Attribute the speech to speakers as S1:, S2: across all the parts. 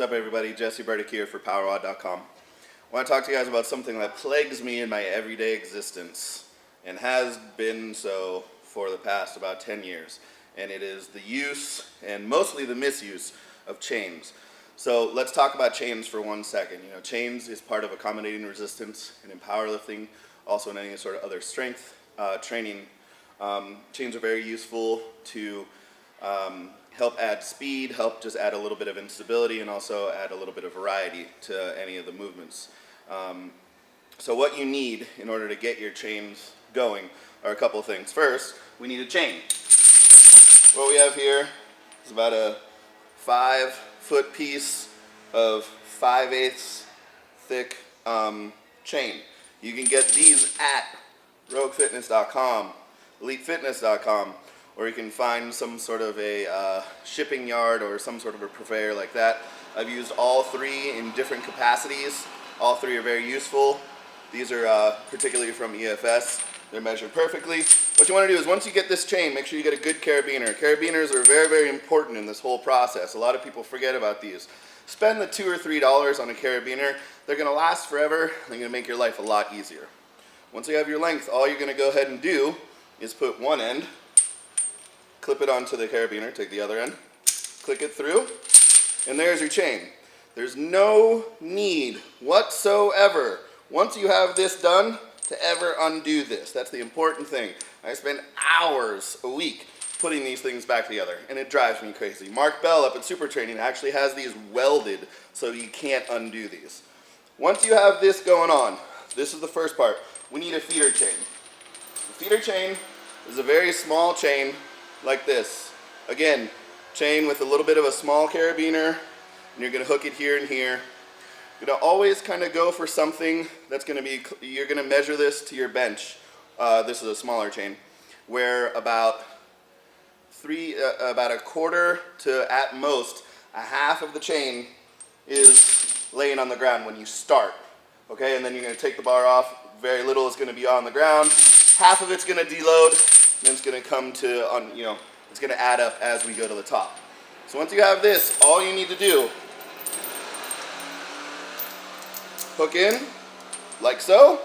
S1: up, everybody? Jesse Burdick here for powerlifting.com. I want to talk to you guys about something that plagues me in my everyday existence and has been so for the past about 10 years. And it is the use and mostly the misuse of chains. So let's talk about chains for 1 second. You know, chains is part of accommodating resistance, and in powerlifting, also in any sort of other strength training, chains are very useful to help add speed, help just add a little bit of instability, and also add a little bit of variety to any of the movements. So what you need in order to get your chains going are a couple of things. First, we need a chain. What we have here is about a 5-foot piece of 5/8 thick chain. You can get these at roguefitness.com, elitefitness.com, or you can find some sort of a shipping yard or some sort of a purveyor like that. I've used all three in different capacities. All three are very useful. These are particularly from EFS. They're measured perfectly. What you want to do is once you get this chain, make sure you get a good carabiner. Carabiners are very, very important in this whole process. A lot of people forget about these. Spend the $2 or $3 on a carabiner. They're going to last forever. They're going to make your life a lot easier. Once you have your length, all you're going to go ahead and do is put one end, clip it onto the carabiner, take the other end, click it through, and there's your chain. There's no need whatsoever, once you have this done, to ever undo this. That's the important thing. I spend hours a week putting these things back together, and it drives me crazy. Mark Bell up at Super Training actually has these welded so you can't undo these. Once you have this going on, this is the first part. We need a feeder chain. The feeder chain is a very small chain like this. Again, chain with a little bit of a small carabiner, and you're going to hook it here and here. You're going to always kind of go for something that's going to be, you're going to measure this to your bench. This is a smaller chain, where about a quarter to at most a half of the chain is laying on the ground when you start. Okay, and then you're going to take the bar off. Very little is going to be on the ground. Half of it's going to deload, and then it's going to come to, it's going to add up as we go to the top. So once you have this, all you need to do, hook in, like so,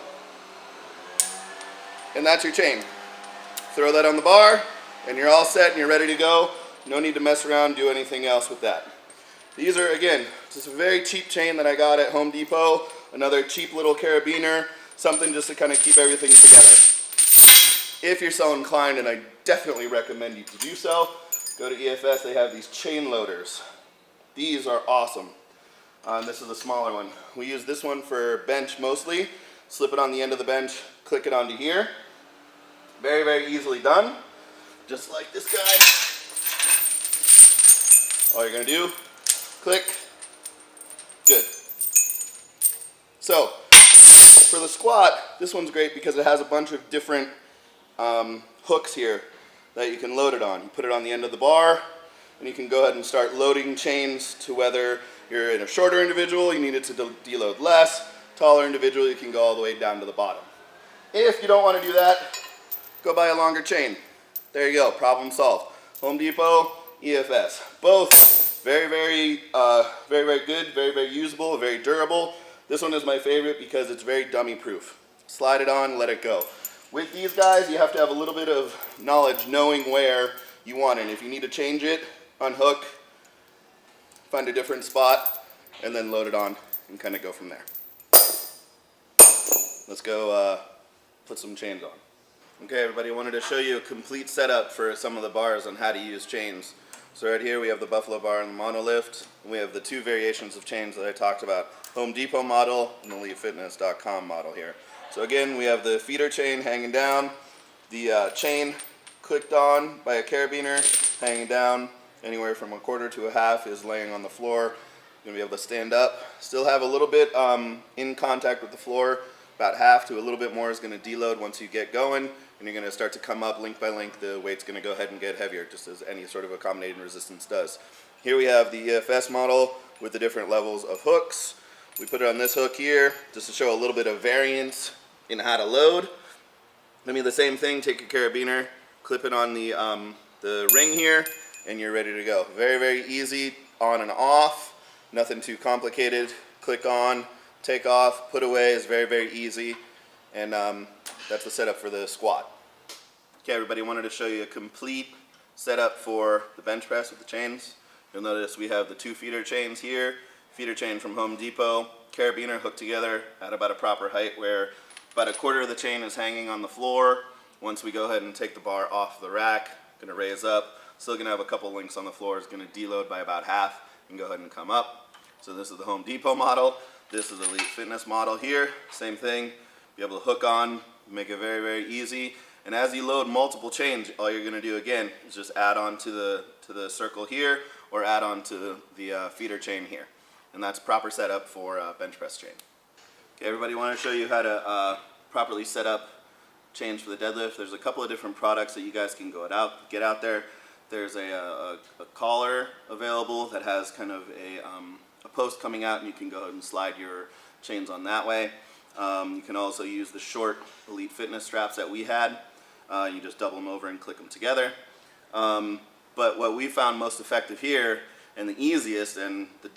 S1: and that's your chain. Throw that on the bar, and you're all set and you're ready to go. No need to mess around, do anything else with that. These are, again, just a very cheap chain that I got at Home Depot, another cheap little carabiner, something just to kind of keep everything together. If you're so inclined, and I definitely recommend you to do so, go to EFS, they have these chain loaders. These are awesome. This is a smaller one. We use this one for bench mostly. Slip it on the end of the bench, click it onto here. Very, very easily done. Just like this guy. All you're gonna do, click, good. So, for the squat, this one's great because it has a bunch of different hooks here that you can load it on. You put it on the end of the bar, and you can go ahead and start loading chains to whether you're in a shorter individual, you need it to deload less. Taller individual, you can go all the way down to the bottom. If you don't want to do that, go buy a longer chain. There you go, problem solved. Home Depot, EFS. Both very, very good, very, very usable, very durable. This one is my favorite because it's very dummy proof. Slide it on, let it go. With these guys, you have to have a little bit of knowledge knowing where you want it. If you need to change it, unhook, find a different spot, and then load it on and kind of go from there. Let's go put some chains on. Okay, everybody, I wanted to show you a complete setup for some of the bars on how to use chains. So right here we have the Buffalo bar and the monolift, and we have the two variations of chains that I talked about, Home Depot model and the elitefitness.com model here. So again, we have the feeder chain hanging down, the chain clicked on by a carabiner hanging down. Anywhere from a quarter to a half is laying on the floor. You're going to be able to stand up. Still have a little bit in contact with the floor. About half to a little bit more is going to deload once you get going. And you're going to start to come up link by link. The weight's going to go ahead and get heavier, just as any sort of accommodating resistance does. Here we have the EFS model with the different levels of hooks. We put it on this hook here just to show a little bit of variance in how to load. Then the same thing, take your carabiner, clip it on the ring here, and you're ready to go. Very, very easy on and off. Nothing too complicated. Click on, take off, put away is very, very easy. And that's the setup for the squat. Okay, everybody, wanted to show you a complete setup for the bench press with the chains. You'll notice we have the 2 feeder chains here, feeder chain from Home Depot, carabiner hooked together at about a proper height where about a quarter of the chain is hanging on the floor. Once we go ahead and take the bar off the rack, gonna raise up, still gonna have a couple links on the floor, it's gonna deload by about half and go ahead and come up. So this is the Home Depot model. This is the Elite Fitness model here. Same thing, be able to hook on, make it very, very easy. And as you load multiple chains, all you're gonna do again is just add on to the circle here or add on to the feeder chain here. And that's proper setup for bench press chain. Okay, everybody, want to show you how to properly set up chains for the deadlift. There's a couple of different products that you guys can get out there. There's a collar available that has kind of a post coming out, and you can go ahead and slide your chains on that way. You can also use the short Elite Fitness straps that we had. You just double them over and click them together. But what we found most effective here, and the easiest and the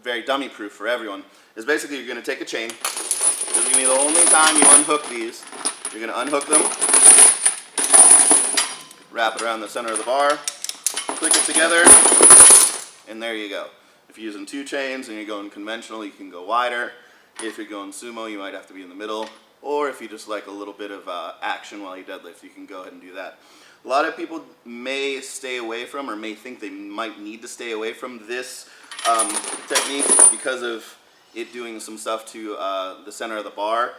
S1: very dummy proof for everyone, is basically you're going to take a chain. This is going to be the only time you unhook these. You're going to unhook them, wrap it around the center of the bar, click it together, and there you go. If you're using 2 chains and you're going conventional, you can go wider. If you're going sumo, you might have to be in the middle. Or if you just like a little bit of action while you deadlift, you can go ahead and do that. A lot of people may stay away from, or may think they might need to stay away from this technique because of it doing some stuff to the center of the bar.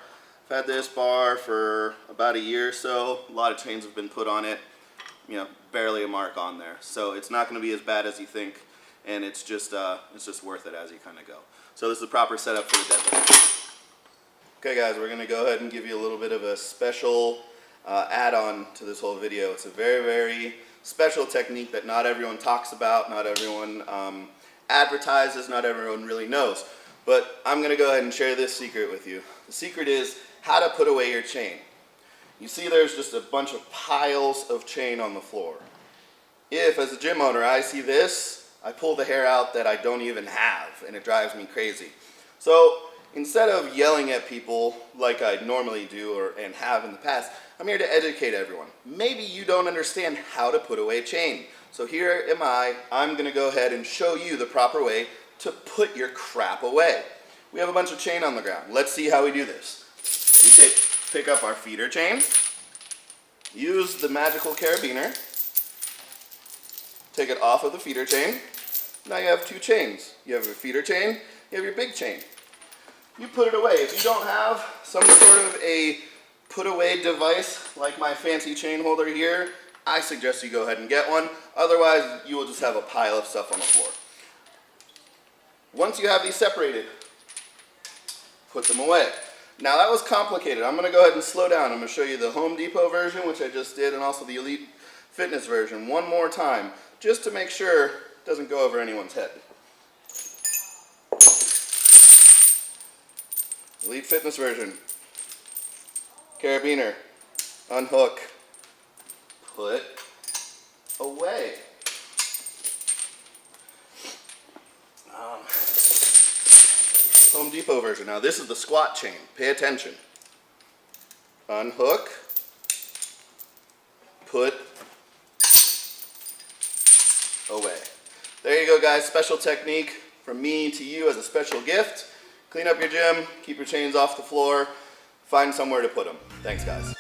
S1: I've had this bar for about a year or so. A lot of chains have been put on it. You know, barely a mark on there. So it's not going to be as bad as you think, and it's just worth it as you kind of go. So this is the proper setup for the deadlift. Okay, guys, we're going to go ahead and give you a little bit of a special add-on to this whole video. It's a very, very special technique that not everyone talks about, not everyone advertises, not everyone really knows. But I'm going to go ahead and share this secret with you. The secret is how to put away your chain. You see there's just a bunch of piles of chain on the floor. If, as a gym owner, I see this, I pull the hair out that I don't even have, and it drives me crazy. So instead of yelling at people like I normally do and have in the past, I'm here to educate everyone. Maybe you don't understand how to put away chain. So here am I'm going to go ahead and show you the proper way to put your crap away. We have a bunch of chain on the ground. Let's see how we do this. We pick up our feeder chain, use the magical carabiner, take it off of the feeder chain. Now you have 2 chains. You have your feeder chain, you have your big chain. You put it away. If you don't have some sort of a put away device like my fancy chain holder here, I suggest you go ahead and get one. Otherwise, you will just have a pile of stuff on the floor. Once you have these separated, put them away. Now that was complicated. I'm going to go ahead and slow down. I'm going to show you the Home Depot version, which I just did, and also the Elite Fitness version one more time, just to make sure it doesn't go over anyone's head. Elite Fitness version. Carabiner. Unhook. Put away. Home Depot version. Now this is the squat chain. Pay attention. Unhook. Put away. There you go, guys. Special technique from me to you as a special gift. Clean up your gym, keep your chains off the floor, find somewhere to put them. Thanks, guys.